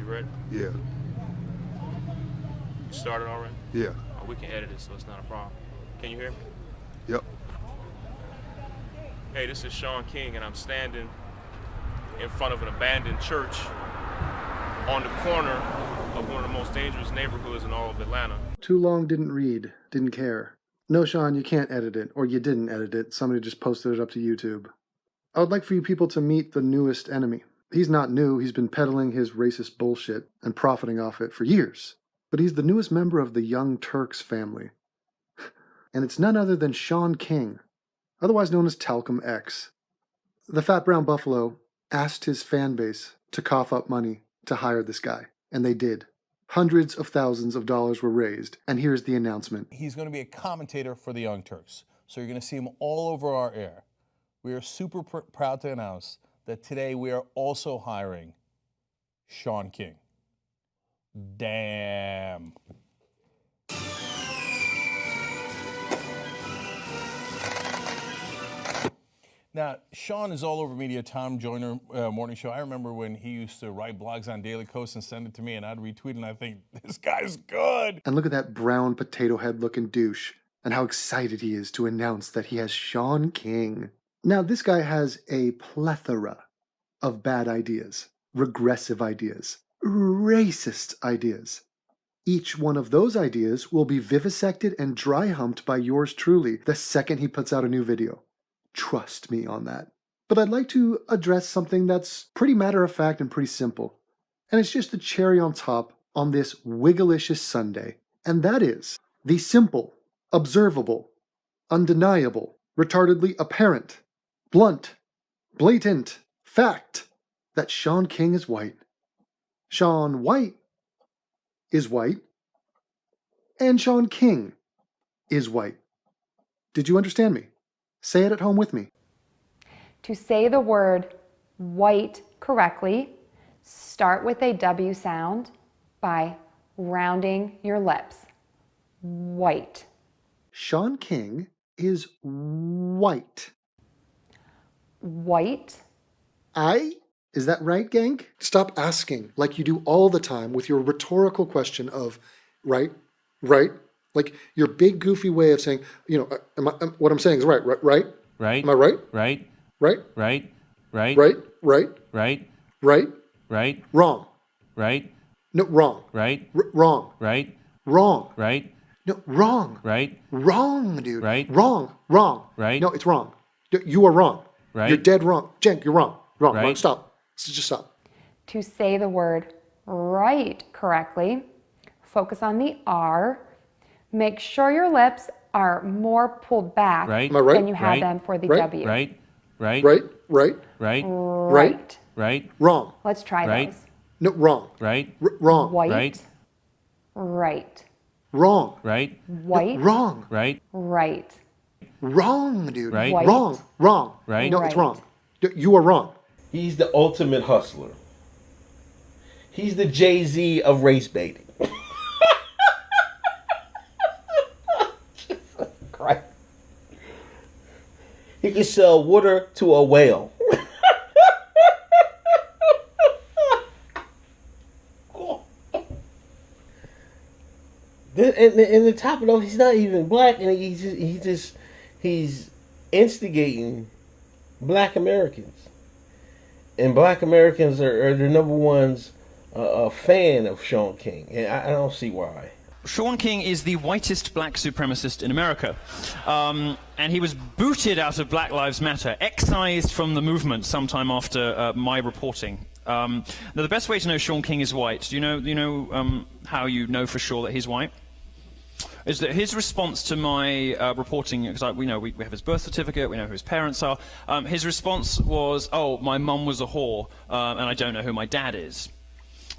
ready? Yeah. You started already? Yeah. Oh, we can edit it, so it's not a problem. Can you hear me? Yep. Hey, this is Shaun King, and I'm standing in front of an abandoned church on the corner of one of the most dangerous neighborhoods in all of Atlanta. Too long, didn't read, didn't care. No, Shaun, you can't edit it, or you didn't edit it. Somebody just posted it up to YouTube. I would like for you people to meet the newest enemy. He's not new, he's been peddling his racist bullshit and profiting off it for years. But he's the newest member of the Young Turks family. And it's none other than Shaun King, otherwise known as Talcum X. The Fat Brown Buffalo asked his fan base to cough up money to hire this guy, and they did. Hundreds of thousands of dollars were raised, and here's the announcement. He's going to be a commentator for the Young Turks, so you're going to see him all over our air. We are super proud to announce that today we are also hiring Shaun King. Damn. Now, Shaun is all over media. Tom Joyner Morning Show. I remember when he used to write blogs on Daily Kos and send it to me, and I'd retweet it, and I think, this guy's good. And look at that brown potato head looking douche, and how excited he is to announce that he has Shaun King. Now, this guy has a plethora of bad ideas, regressive ideas, racist ideas. Each one of those ideas will be vivisected and dry humped by yours truly the second he puts out a new video. Trust me on that. But I'd like to address something that's pretty matter of fact and pretty simple. And it's just the cherry on top on this wigglicious Sunday. And that is the simple, observable, undeniable, retardedly apparent, blunt, blatant fact that Shaun King is white. Shaun White is white. And Shaun King is white. Did you understand me? Say it at home with me. To say the word white correctly, start with a W sound by rounding your lips. White. Shaun King is white. White. Is that right, gang? Stop asking like you do all the time with your rhetorical question of right, right? Like your big goofy way of saying, what I'm saying is right, right? Right. Am I right? Right. Right? Right. Right. Right? Right? Right. Right? Right. Wrong. Right. No, wrong. Right. Wrong. Right. Wrong. Right. No, wrong. Right. Wrong, dude. Right. Wrong. Wrong. Right. No, it's wrong. You are wrong. Right. You're dead wrong. Cenk, you're wrong. Wrong. Right. Wrong. Stop. Just stop. To say the word right correctly, focus on the R. Make sure your lips are more pulled back Right. Am I right? than you have Right. them for the Right. W. Right. Right. Right. Right. Right. Right. Right. Wrong. Let's try Right. those. No, wrong. Right. Wrong. White. Right. Right. Wrong. Right. White. Wrong. Right. Right. Wrong, dude. Right. White. Wrong. Wrong. Right. No, it's Right. wrong. You are wrong. He's the ultimate hustler. He's the Jay-Z of race baiting. Christ. He can sell water to a whale. And the top of it, he's not even black, and he's instigating black Americans. And black Americans are the number ones a fan of Shaun King, and I don't see why. Shaun King is the whitest black supremacist in America. And he was booted out of Black Lives Matter, excised from the movement sometime after my reporting. Now, the best way to know Shaun King is white, do you know how you know for sure that he's white? Is that his response to my reporting, because we have his birth certificate, we know who his parents are, his response was, oh, my mum was a whore, and I don't know who my dad is.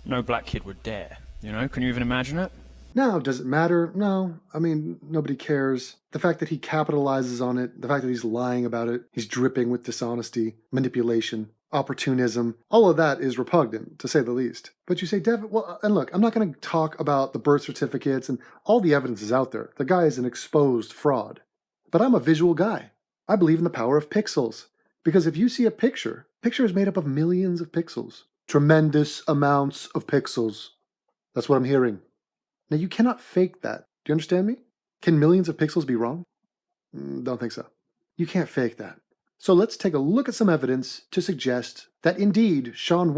No black kid would dare, can you even imagine it? Now, does it matter? No. I mean, nobody cares. The fact that he capitalizes on it, the fact that he's lying about it, he's dripping with dishonesty, manipulation, opportunism, all of that is repugnant, to say the least. But you say, Devin, well, and look, I'm not going to talk about the birth certificates and all the evidence is out there. The guy is an exposed fraud. But I'm a visual guy. I believe in the power of pixels. Because if you see a picture is made up of millions of pixels. Tremendous amounts of pixels. That's what I'm hearing. Now, you cannot fake that. Do you understand me? Can millions of pixels be wrong? Don't think so. You can't fake that. So let's take a look at some evidence to suggest that indeed Shaun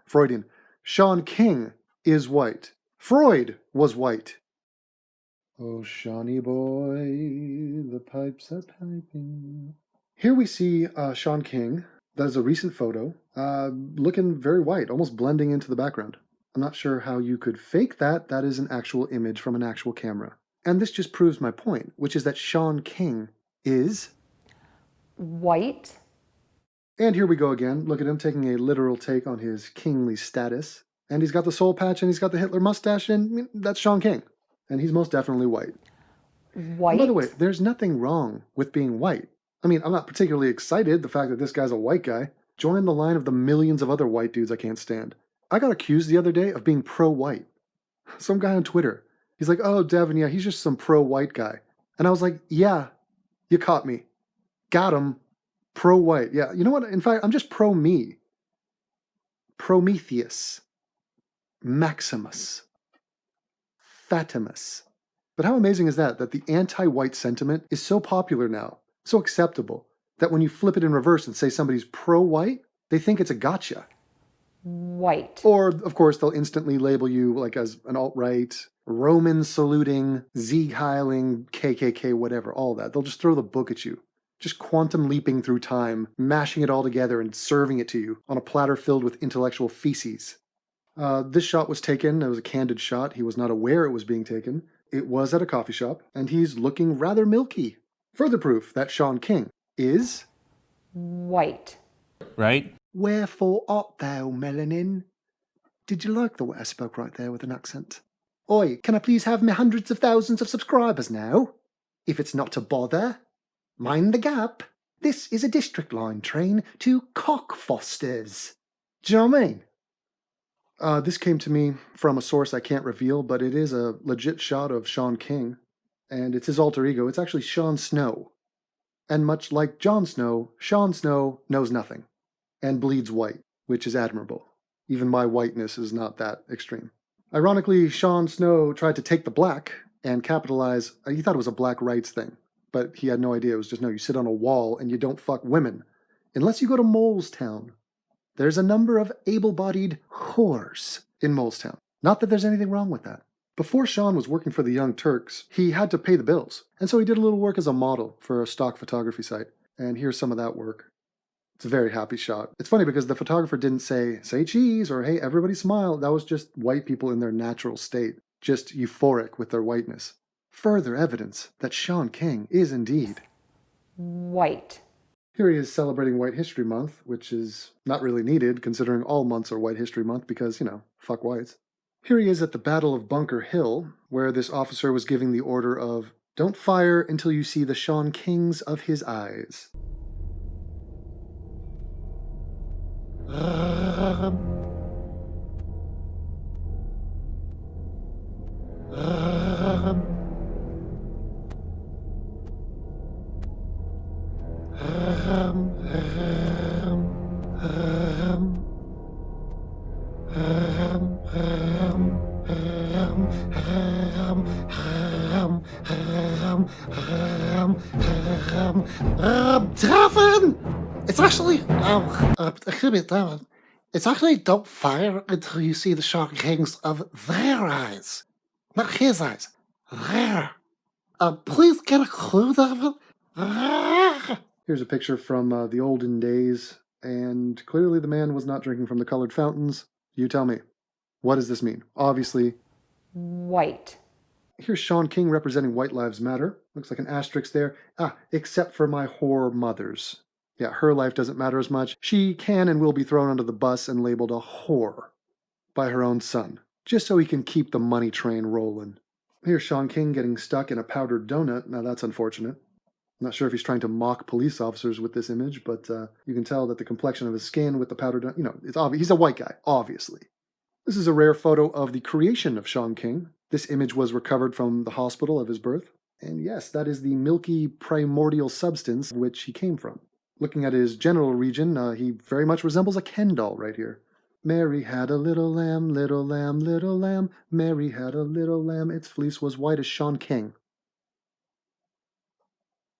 Freudian, Shaun King is white. Freud was white. Oh, Shawnee boy, the pipes are piping. Here we see Shaun King. That is a recent photo, looking very white, almost blending into the background. I'm not sure how you could fake that. That is an actual image from an actual camera. And this just proves my point, which is that Shaun King is white. And here we go again. Look at him taking a literal take on his kingly status. And he's got the soul patch and he's got the Hitler mustache, and that's Shaun King. And he's most definitely white. White. And by the way, there's nothing wrong with being white. I mean, I'm not particularly excited the fact that this guy's a white guy. Join the line of the millions of other white dudes I can't stand. I got accused the other day of being pro-white. Some guy on Twitter. He's like, oh, Devin, yeah, he's just some pro-white guy. And I was like, yeah, you caught me. Got him. Pro-white. Yeah, you know what? In fact, I'm just pro-me. Prometheus. Maximus. Fatimus. But how amazing is that the anti-white sentiment is so popular now, so acceptable, that when you flip it in reverse and say somebody's pro-white, they think it's a gotcha. White. Or, of course, they'll instantly label you like as an alt-right, Roman saluting, Sieg heiling, KKK, whatever, all that. They'll just throw the book at you. Just quantum leaping through time, mashing it all together and serving it to you on a platter filled with intellectual feces. This shot was taken. It was a candid shot. He was not aware it was being taken. It was at a coffee shop, and he's looking rather milky. Further proof that Shaun King is white. Right? Wherefore art thou, melanin? Did you like the way I spoke right there with an accent? Oi, can I please have me hundreds of thousands of subscribers now? If it's not a bother, mind the gap. This is a district line train to Cockfosters. Do you know what I mean? This came to me from a source I can't reveal, but it is a legit shot of Shaun King, and it's his alter ego. It's actually Shaun Snow. And much like Jon Snow, Shaun Snow knows nothing, and bleeds white, which is admirable. Even my whiteness is not that extreme. Ironically, Shaun Snow tried to take the black and capitalize. He thought it was a black rights thing, but he had no idea. It was just, no, you sit on a wall and you don't fuck women. Unless you go to Molestown. There's a number of able-bodied whores in Molestown. Not that there's anything wrong with that. Before Shaun was working for the Young Turks, he had to pay the bills. And so he did a little work as a model for a stock photography site. And here's some of that work. It's a very happy shot. It's funny because the photographer didn't say cheese, or hey, everybody smile. That was just white people in their natural state, just euphoric with their whiteness. Further evidence that Shaun King is indeed white. Here he is celebrating White History Month, which is not really needed considering all months are White History Month because, fuck whites. Here he is at the Battle of Bunker Hill, where this officer was giving the order of, don't fire until you see the Shaun Kings of his eyes. Devin! It's actually, Devin. It's actually don't fire until you see the Shaun Kings of their eyes. Not his eyes. Their. Please get a clue, Devin. Here's a picture from the olden days, and clearly the man was not drinking from the colored fountains. You tell me. What does this mean? Obviously, white. Here's Shaun King representing White Lives Matter. Looks like an asterisk there. Except for my whore mothers. Yeah, her life doesn't matter as much. She can and will be thrown under the bus and labeled a whore by her own son, just so he can keep the money train rolling. Here's Shaun King getting stuck in a powdered donut. Now that's unfortunate. I'm not sure if he's trying to mock police officers with this image, but you can tell that the complexion of his skin with the powdered donut, it's obvious. He's a white guy, obviously. This is a rare photo of the creation of Shaun King. This image was recovered from the hospital of his birth. And yes, that is the milky primordial substance which he came from. Looking at his genital region, he very much resembles a Ken doll right here. Mary had a little lamb, little lamb, little lamb. Mary had a little lamb, its fleece was white as Shaun King.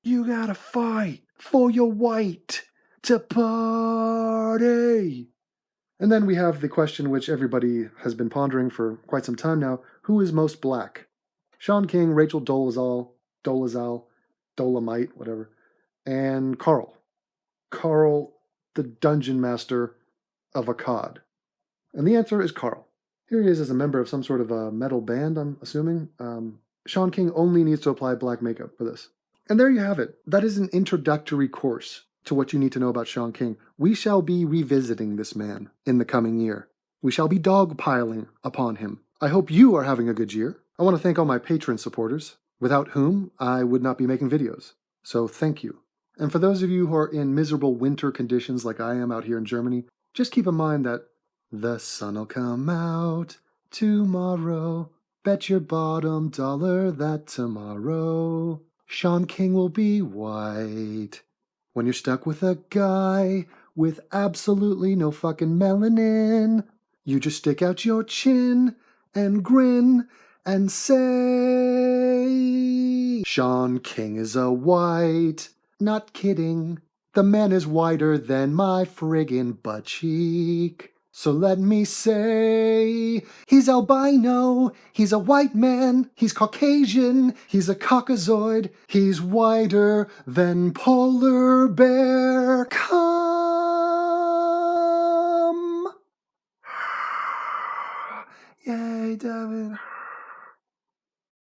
You gotta fight for your white to party. And then we have the question which everybody has been pondering for quite some time now. Who is most black? Shaun King, Rachel Dolezal, Dolomite, whatever, and Carl. Carl, the dungeon master of Akkad. And the answer is Carl. Here he is as a member of some sort of a metal band, I'm assuming. Shaun King only needs to apply black makeup for this. And there you have it. That is an introductory course to what you need to know about Shaun King. We shall be revisiting this man in the coming year. We shall be dogpiling upon him. I hope you are having a good year. I want to thank all my Patreon supporters, without whom I would not be making videos. So thank you. And for those of you who are in miserable winter conditions like I am out here in Germany, just keep in mind that the sun'll come out tomorrow. Bet your bottom dollar that tomorrow Shaun King will be white. When you're stuck with a guy with absolutely no fucking melanin, you just stick out your chin and grin and say, Shaun King is a white. Not kidding. The man is whiter than my friggin' butt cheek. So let me say, he's albino, he's a white man, he's Caucasian, he's a Caucasoid, he's whiter than polar bear.